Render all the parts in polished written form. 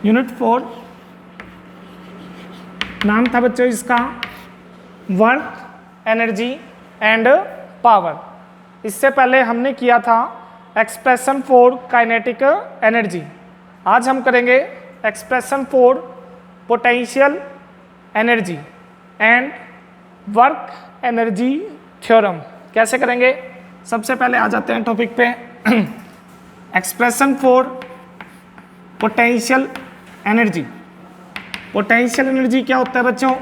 Unit 4 नाम था बच्चों इसका वर्क, एनर्जी एंड पावर। इससे पहले हमने किया था एक्सप्रेशन फॉर काइनेटिक एनर्जी। आज हम करेंगे expression for potential energy and work energy theorem. कैसे करेंगे? सबसे पहले आ जाते हैं टॉपिक पे। Expression for potential energy. Potential energy क्या होता है बच्चों?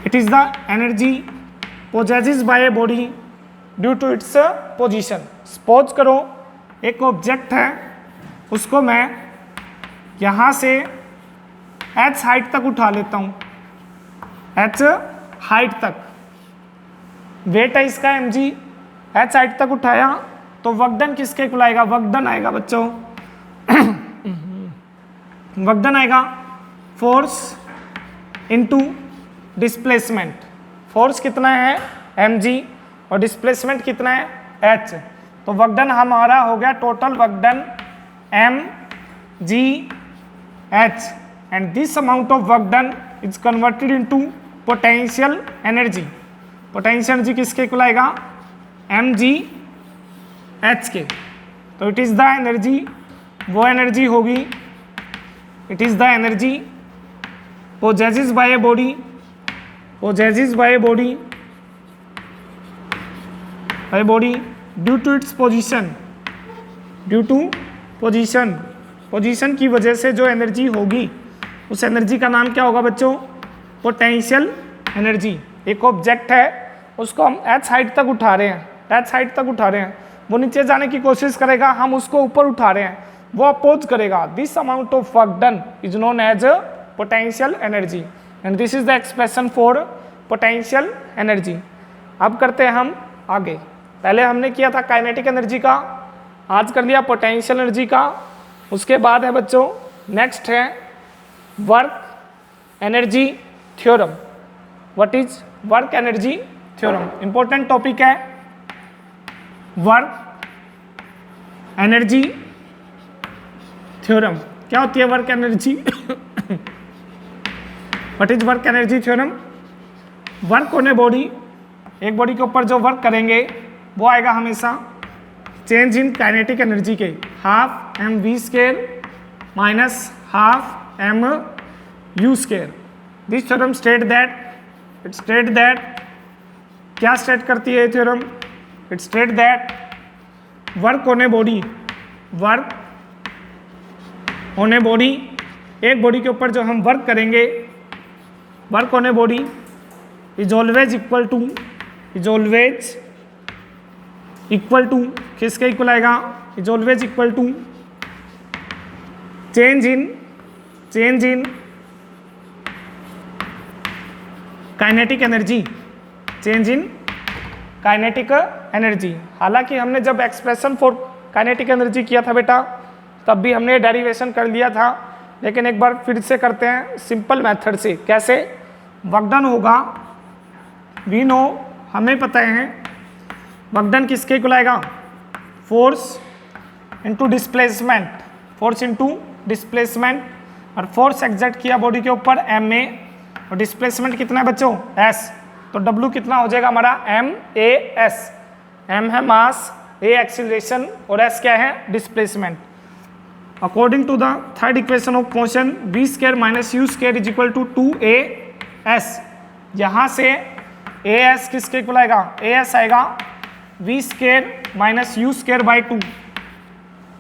It is the energy possessed by a body due to its position। Suppose करो एक ऑब्जेक्ट है, उसको मैं यहाँ से h हाइट तक उठा लेता हूँ, h हाइट तक, वेट है इसका mg, h हाइट तक उठाया तो वर्क डन किसके इक्वल आएगा? वर्क डन आएगा बच्चों, वर्क डन आएगा फोर्स इनटू डिस्प्लेसमेंट। फोर्स कितना है? mg और डिस्प्लेसमेंट कितना है? h। तो वर्क डन हमारा हो गया total work done mg h and this amount of work done is converted into potential energy. Potential energy किसके इक्वल आएगा? mg h के। तो इट इज द एनर्जी, वो एनर्जी होगी, it is the energy possessed by a body, possessed by a body due to its position, due to position, position की वजह से जो एनर्जी होगी उस एनर्जी का नाम क्या होगा बच्चों? Potential energy. एक ऑब्जेक्ट है, उसको हम h हाइट तक उठा रहे हैं, h हाइट तक उठा रहे हैं, वो नीचे जाने की कोशिश करेगा, हम उसको ऊपर उठा रहे हैं, वो अपोज करेगा। This amount of work done is known as potential energy and this is the expression for potential energy. अब करते हैं हम आगे। पहले हमने किया था काइनेटिक एनर्जी का, आज कर लिया पोटेंशियल एनर्जी का। उसके बाद है बच्चों नेक्स्ट है work energy theorem. What is work energy theorem? Important topic है वर्क एनर्जी थ्योरम। क्या होती है work energy? What is work energy theorem? Work on a body, एक बॉडी के ऊपर जो वर्क करेंगे वो आएगा हमेशा चेंज इन काइनेटिक एनर्जी के half M we square minus half M you square. This theorem state that, it state that, क्या स्टेट करती है theorem? It state that work on a body, work on a body, एक body के ऊपर जो हम work करेंगे, work on a body is always equal to, is always equal to, किसके इक्वल आएगा? Is always equal to change in kinetic energy, change in kinetic energy. हालांकि हमने जब एक्सप्रेशन फॉर काइनेटिक एनर्जी किया था बेटा, तब भी हमने डेरिवेशन कर लिया था, लेकिन एक बार फिर से करते हैं सिंपल मेथड से। कैसे? वर्क डन होगा, वी नो, हमें पता है वर्क डन किसके इक्वल आएगा? Force into displacement, force into displacement. और फोर्स एग्जर्ट किया बॉडी के ऊपर एम ए, और डिस्प्लेसमेंट कितना है बच्चों? एस। तो डब्ल्यू कितना हो जाएगा हमारा? M A S. एम है मास, ए एक्सीलरेशन और एस क्या है? Displacement. According to the third equation of motion, v square minus you square is equal to 2as। यहाँ से ए एस किसके इक्वल आएगा? ए एस आएगा v square minus you square by 2,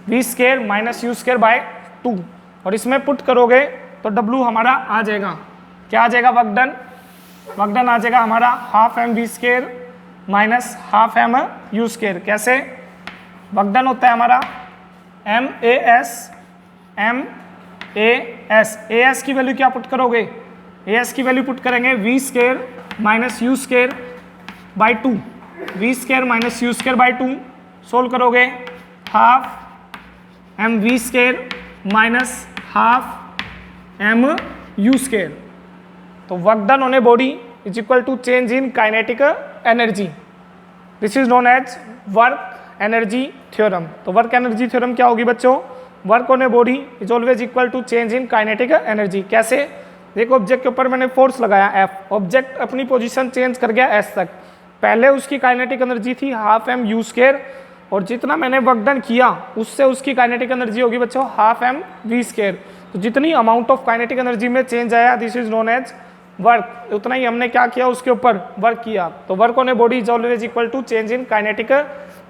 we square minus you square by 2। और इसमें put करोगे तो W हमारा आ जाएगा, क्या आ जाएगा? वर्क डन, वर्क डन आ जाएगा हमारा half M we square minus half M you square. कैसे? वर्क डन होता है हमारा M A S, M A S. A S की वैल्यू क्या पुट करोगे? ए एस की वैल्यू पुट करेंगे V square minus you square by 2, we square minus you square by 2। Solve करोगे half M we square minus half M you square. तो work done on a body is equal to change in kinetic energy. This is known as work energy theorem. तो work energy theorem क्या होगी बच्चों? Work on a body is always equal to change in kinetic energy. कैसे? देखो object के ऊपर मैंने force लगाया F, ऑब्जेक्ट अपनी पोजीशन चेंज कर गया S तक, पहले उसकी काइनेटिक एनर्जी थी हाफ एम यू स्क्वायर, और जितना मैंने वर्क डन किया उससे उसकी काइनेटिक एनर्जी होगी बच्चों हाफ एम वी स्क्वायर। तो जितनी अमाउंट ऑफ काइनेटिक एनर्जी में चेंज आया this is known as work, उतना ही हमने क्या किया उसके ऊपर वर्क किया। तो work on a body is always equal to change in kinetic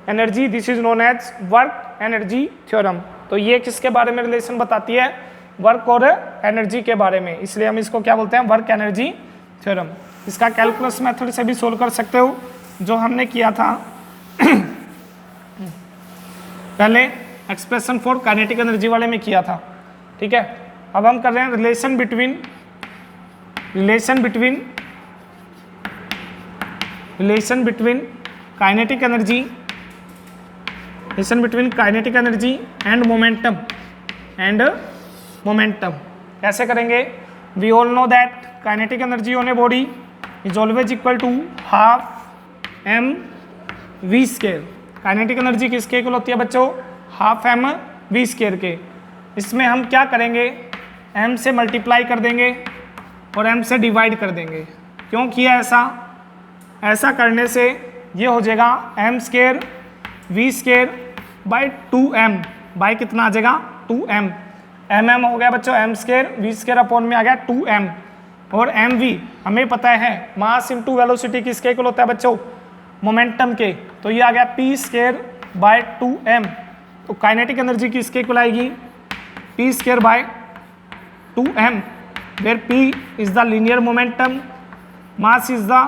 energy, this is known as work energy theorem. तो ये किसके बारे में रिलेशन बताती है? वर्क और एनर्जी के बारे में, इसलिए हम इसको क्या बोलते हैं? Work energy theorem. इसका कैलकुलस मेथड से भी सोल्व कर सकते हो, जो हमने किया था पहले एक्सप्रेशन फॉर काइनेटिक एनर्जी वाले में किया था। ठीक है, अब हम कर रहे हैं relation between kinetic energy and momentum. कैसे करेंगे? We all know that kinetic energy on a body is always equal to half M v square. Kinetic energy किसके इक्वल होती है बच्चों? हाफ एम वी स्क्वायर के। इसमें हम क्या करेंगे? m से मल्टीप्लाई कर देंगे और m से डिवाइड कर देंगे। क्यों किया ऐसा? ऐसा करने से ये हो जाएगा m square v square by 2m, by कितना आ जाएगा? 2m। mm हो गया बच्चों m square v square upon में आ गया 2m, और mv हमें पता है मास इनटू वेलोसिटी किसके इक्वल होता है बच्चों? मोमेंटम के। तो ये आ गया p स्क्वायर बाय 2m। तो काइनेटिक एनर्जी किसके इक्वल आएगी? p square by 2m, where p is the linear momentum, mass is the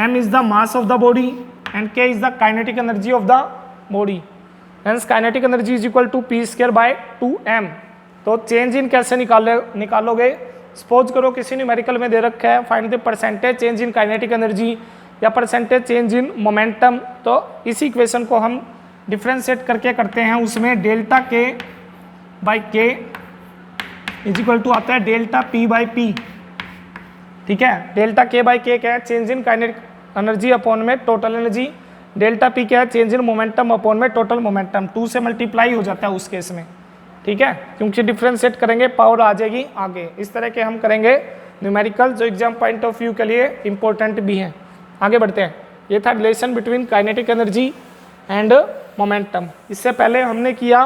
m is the mass of the body and k is the kinetic energy of the body. Hence kinetic energy is equal to p square by 2m। तो change in कैसे निकालोगे? Suppose करो किसी numerical में दे रखा है find the percentage change in kinetic energy या percentage change in momentum. तो इस इक्वेशन को हम डिफ्रेंशिएट करके करते हैं, उसमें डेल्टा के बाई के इज इक्वल टू आता है डेल्टा पी बाई पी। ठीक है, डेल्टा के बाई के क्या है? Change in kinetic energy upon में टोटल एनर्जी। डेल्टा पी क्या है? चेंज इन मोमेंटम अपॉन में टोटल मोमेंटम। 2 से मल्टीप्लाई हो जाता है उस केस में। ठीक है, क्योंकि डिफ्रेंशिएट करेंगे पावर आ जाएगी आगे। इस तरह के हम करेंगे न्यूमेरिकल, जो एग्जाम पॉइंट ऑफ व्यू के लिए इंपॉर्टेंट भी है। आगे बढ़ते हैं। ये था relation between kinetic energy and momentum. इससे पहले हमने किया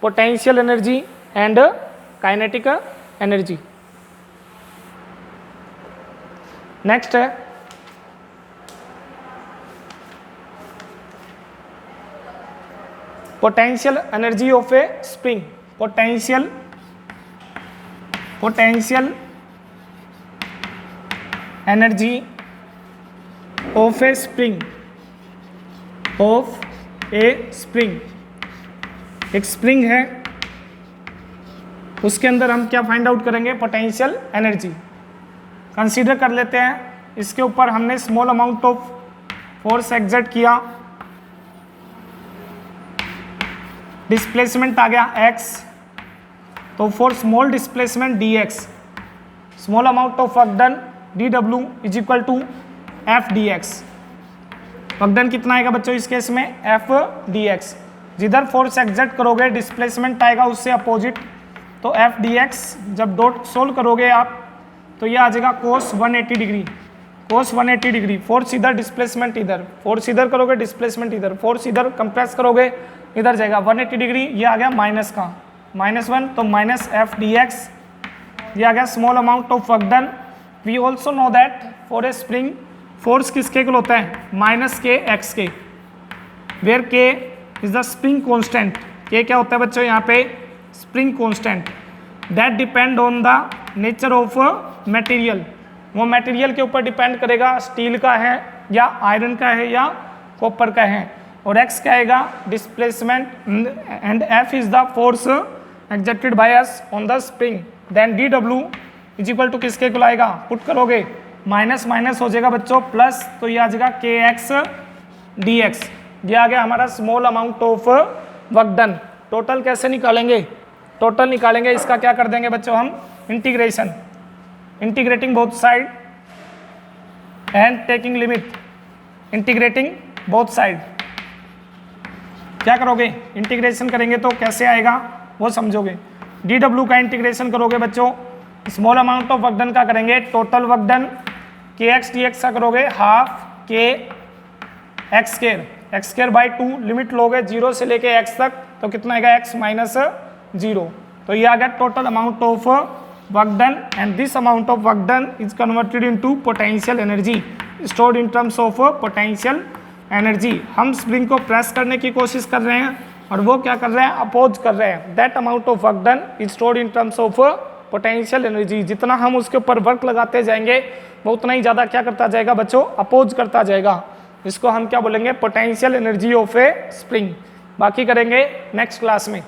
potential energy and kinetic energy. Next है potential energy of a spring. Potential energy of a spring, एक स्प्रिंग है, उसके अंदर हम क्या फाइंड आउट करेंगे? Potential energy. कंसीडर कर लेते हैं, इसके ऊपर हमने small amount of force exert किया, डिस्प्लेसमेंट आ गया x, तो for small displacement dx, small amount of work done dw is equal to f dx। Work done कितना आएगा बच्चों इस केस में? f dx। जिधर फोर्स एक्सर्ट करोगे डिस्प्लेसमेंट आएगा उससे अपोजिट, तो f dx जब डॉट सोल्व करोगे आप तो ये आ जाएगा cos 180 degree, cos 180 degree. Force इधर डिस्प्लेसमेंट इधर, फोर्स इधर करोगे डिस्प्लेसमेंट इधर, फोर्स इधर कंप्रेस करोगे इधर जाएगा 180 डिग्री। ये आ गया माइनस का -1, तो माइनस एफ डी एक्स। ये आ गया small amount of work done. We also know that for a spring force किसके इक्वल होता है? माइनस के एक्स के, वेयर के इज द स्प्रिंग कॉन्स्टेंट। के क्या होता है बच्चों यहाँ पे? Spring constant that depend on the nature of material. वो मटेरियल के ऊपर डिपेंड करेगा, स्टील का है या आयरन का है या कॉपर का है। और x क्या आएगा? Displacement, and f is the force exerted by us on the spring. Then dw is equal to किसके इक्वल आएगा? पुट करोगे माइनस माइनस हो जाएगा बच्चों प्लस, तो ये आ जाएगा kx dx। ये आ गया हमारा small amount of work done. Total कैसे निकालेंगे? टोटल निकालेंगे इसका क्या कर देंगे बच्चों हम? Integration, integrating both side and taking limit, integrating both side. क्या करोगे, इंटीग्रेशन करेंगे तो कैसे आएगा वो समझोगे। dw का इंटीग्रेशन करोगे बच्चों, small amount of work done का करेंगे, total work done kx dx का करोगे half k x square by 2, limit लोगे 0 से लेके x तक तो कितना आएगा x माइनस 0। तो ये आ गया total amount of work done and this amount of work done is converted into potential energy stored in terms of potential energy. हम स्प्रिंग को प्रेस करने की कोशिश कर रहे हैं और वो क्या कर रहे हैं, अपोज कर रहे हैं। That amount of work done is stored in terms of potential energy. जितना हम उसके ऊपर वर्क लगाते जाएंगे वो उतना ही ज़्यादा क्या करता जाएगा बच्चों, अपोज करता जाएगा। इसको हम क्या बोलेंगे, potential energy of a spring. बाकी करेंगे नेक्स्ट क्लास में।